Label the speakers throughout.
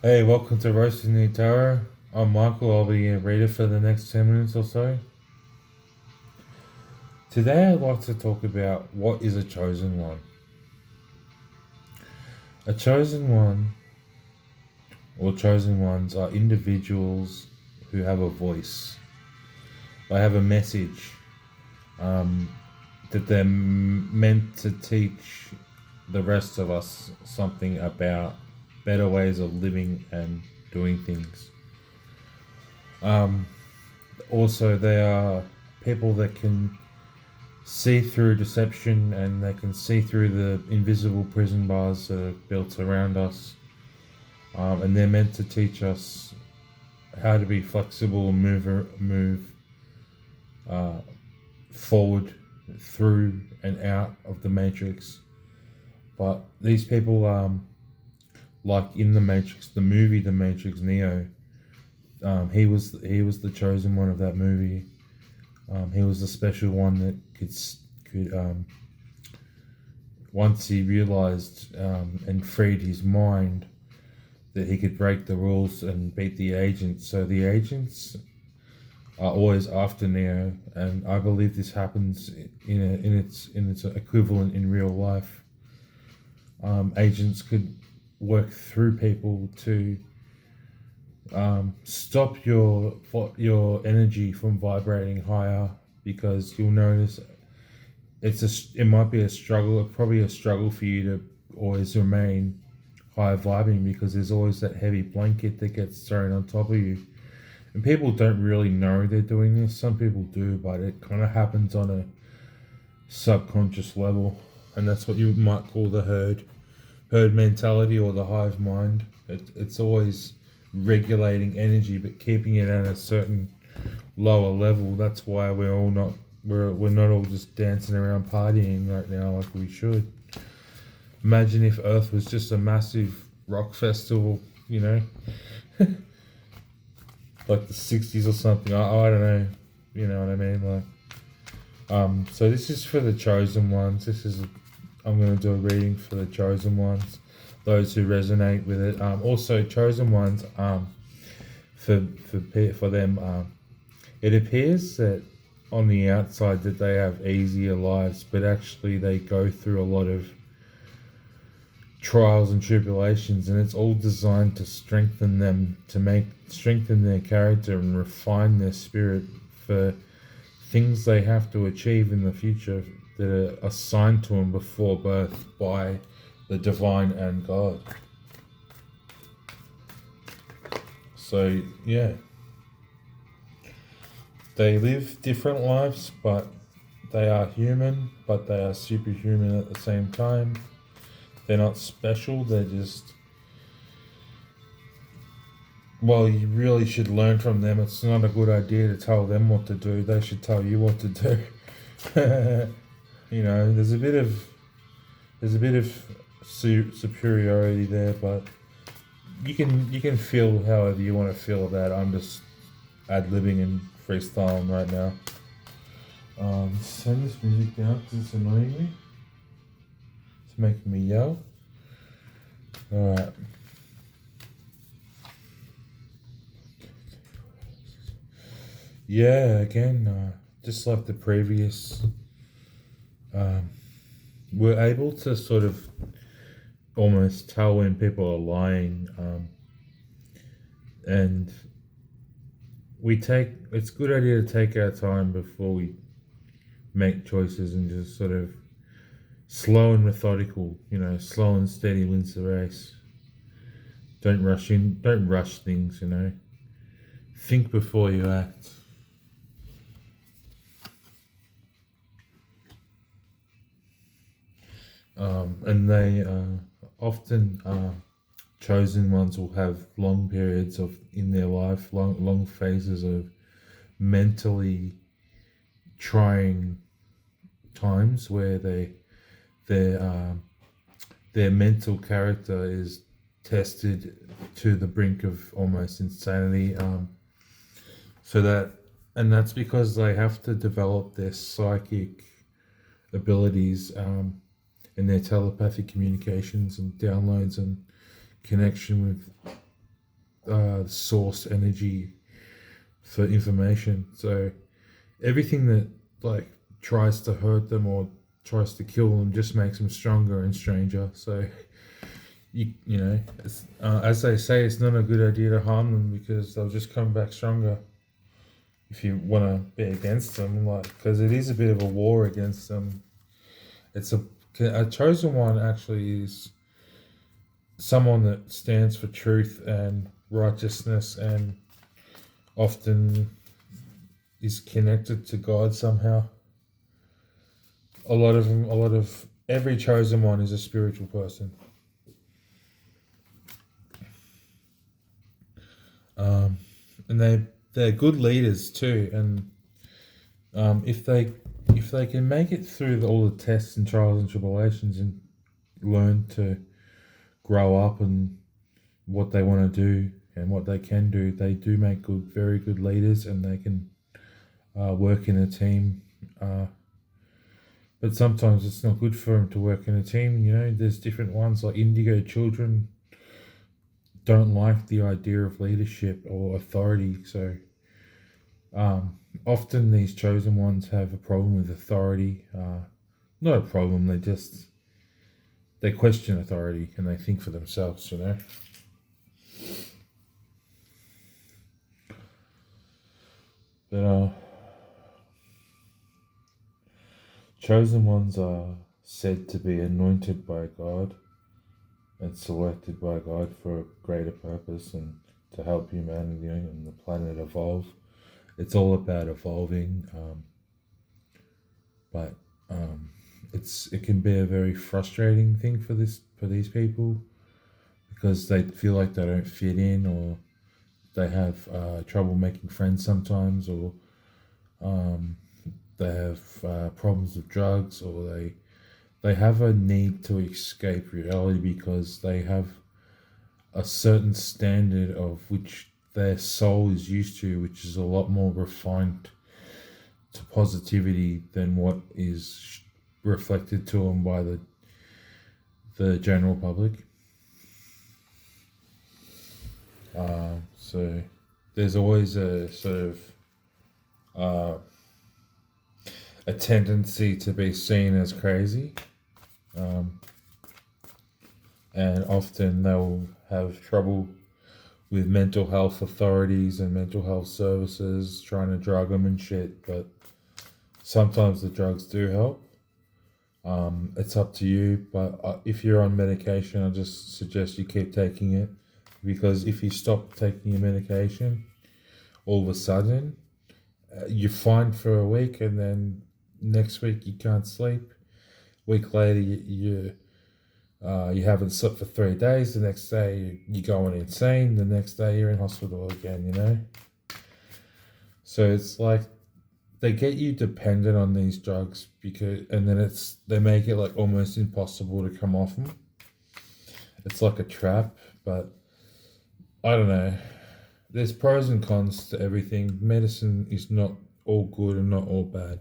Speaker 1: Hey, welcome to Roasted-Newt. I'm Michael. I'll be your reader for the next 10 minutes or so. Today, I'd like to talk about what is a chosen one. A chosen one, or chosen ones, are individuals who have a voice. They have a message um, that they're meant to teach the rest of us something about better ways of living and doing things. Um, Also, they are people that can see through deception and they can see through the invisible prison bars that are built around us. And they're meant to teach us how to be flexible and move uh, forward through and out of the matrix. But these people, like in the Matrix, the movie The Matrix, Neo, he was the chosen one of that movie. He was the special one that could once he realized and freed his mind that he could break the rules and beat the agents. So the agents are always after Neo, and I believe this happens in its equivalent in real life. Agents could work through people to stop your energy from vibrating higher, because you'll notice it might be a struggle, probably a struggle for you to always remain high vibing, because there's always that heavy blanket that gets thrown on top of you. And people don't really know they're doing this. Some people do, but it kind of happens on a subconscious level, and that's what you might call the herd mentality or the hive mind. It's always regulating energy, but keeping it at a certain lower level. That's why we're not all just dancing around partying right now like we should. Imagine if Earth was just a massive rock festival, like the '60s or something. I don't know, you know what I mean? So this is for the chosen ones. I'm gonna do a reading for the chosen ones, those who resonate with it. Also, chosen ones. For them. It appears that on the outside that they have easier lives, but actually they go through a lot of trials and tribulations, and it's all designed to strengthen them, to strengthen their character and refine their spirit for things they have to achieve in the future that are assigned to them before birth by the divine and God. So yeah, they live different lives, but they are human, but they are superhuman at the same time. They're not special, they're just, well, you really should learn from them. It's not a good idea to tell them what to do, they should tell you what to do. There's a bit of superiority there, but you can feel however you want to feel about it. I'm just ad-libbing and freestyling right now. Turn this music down because it's annoying me. It's making me yell. Alright. Yeah, again, just like the previous, we're able to sort of almost tell when people are lying, and it's a good idea to take our time before we make choices, and just sort of slow and methodical, slow and steady wins the race. Don't rush things, think before you act. And they often chosen ones will have long periods of in their life, long phases of mentally trying times where their their mental character is tested to the brink of almost insanity. So that and that's because they have to develop their psychic abilities, and their telepathic communications and downloads and connection with source energy for information. So everything that like tries to hurt them or tries to kill them just makes them stronger and stranger. So you know, as they say, it's not a good idea to harm them because they'll just come back stronger. If you want to be against them, like, because it is a bit of a war against them. It's a chosen one actually is someone that stands for truth and righteousness and often is connected to God somehow. A lot of them, every chosen one is a spiritual person. And they're good leaders too. And if they can make it through all the tests and trials and tribulations and learn to grow up and what they want to do and what they can do, they do make very good leaders, and they can work in a team. But sometimes it's not good for them to work in a team. You know, there's different ones, like indigo children don't like the idea of leadership or authority. So often these chosen ones have a problem with authority. Not a problem, they question authority and they think for themselves, you know. But chosen ones are said to be anointed by God and selected by God for a greater purpose and to help humanity and the planet evolve. It's all about evolving, but it can be a very frustrating thing for these people because they feel like they don't fit in, or they have trouble making friends sometimes, or they have problems with drugs, or they have a need to escape reality because they have a certain standard of which their soul is used to, which is a lot more refined to positivity than what is reflected to them by the general public. So there's always a sort of a tendency to be seen as crazy, and often they'll have trouble with mental health authorities and mental health services trying to drug them and shit, but sometimes the drugs do help. It's up to you, but if you're on medication, I just suggest you keep taking it, because if you stop taking your medication, all of a sudden you're fine for a week, and then next week you can't sleep. Week later you haven't slept for 3 days. The next day you're going insane. The next day you're in hospital again. You know. So it's like they get you dependent on these drugs and then they make it like almost impossible to come off them. It's like a trap, but I don't know. There's pros and cons to everything. Medicine is not all good and not all bad.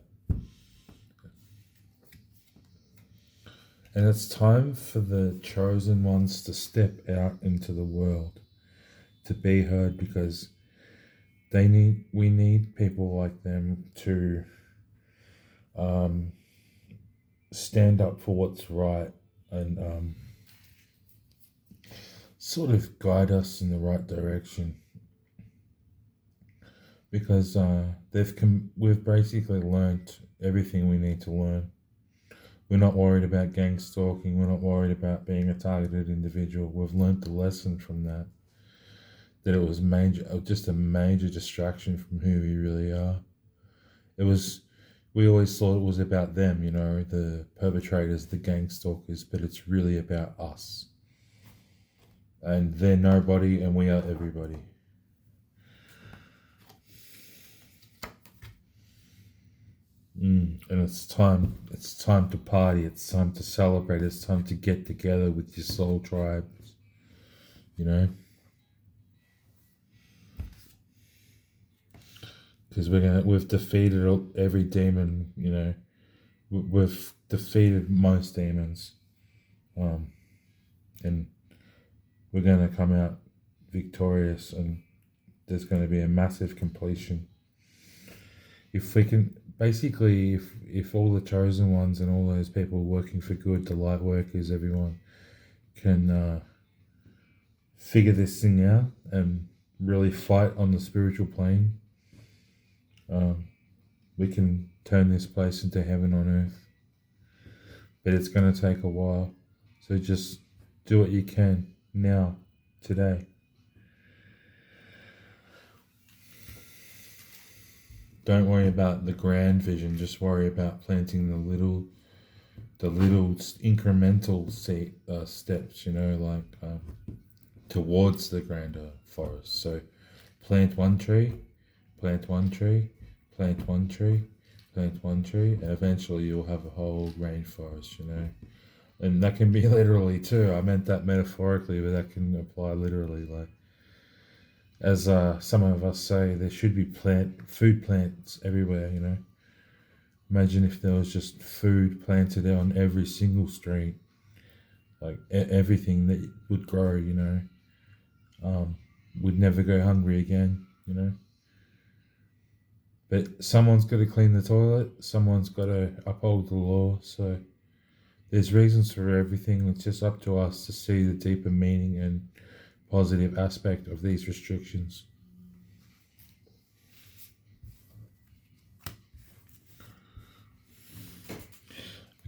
Speaker 1: And it's time for the chosen ones to step out into the world, to be heard, because we need people like them to stand up for what's right and sort of guide us in the right direction. Because we've basically learnt everything we need to learn. We're not worried about gang stalking. We're not worried about being a targeted individual. We've learnt the lesson from that it was just a major distraction from who we really are. We always thought it was about them, you know, the perpetrators, the gang stalkers, but it's really about us. And they're nobody and we are everybody. And it's time to party, it's time to celebrate, it's time to get together with your soul tribes, you know. Because we've defeated every demon, you know. We've defeated most demons, and we're gonna come out victorious, and there's going to be a massive completion. If we can, basically, if all the chosen ones and all those people working for good, the light workers, everyone can figure this thing out and really fight on the spiritual plane, we can turn this place into heaven on earth. But it's going to take a while. So just do what you can now, today. Don't worry about the grand vision. Just worry about planting the little incremental steps, like towards the grander forest. So plant one tree, plant one tree, plant one tree, plant one tree, and eventually you'll have a whole rainforest, And that can be literally too. I meant that metaphorically, but that can apply literally. Like, as some of us say, there should be food plants everywhere, Imagine if there was just food planted on every single street, like everything that would grow, would never go hungry again, But someone's got to clean the toilet, someone's got to uphold the law, so there's reasons for everything. It's just up to us to see the deeper meaning and positive aspect of these restrictions.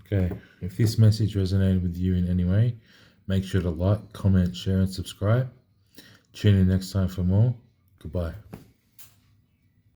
Speaker 1: Okay, if this message resonated with you in any way, make sure to like, comment, share, and subscribe. Tune in next time for more. Goodbye.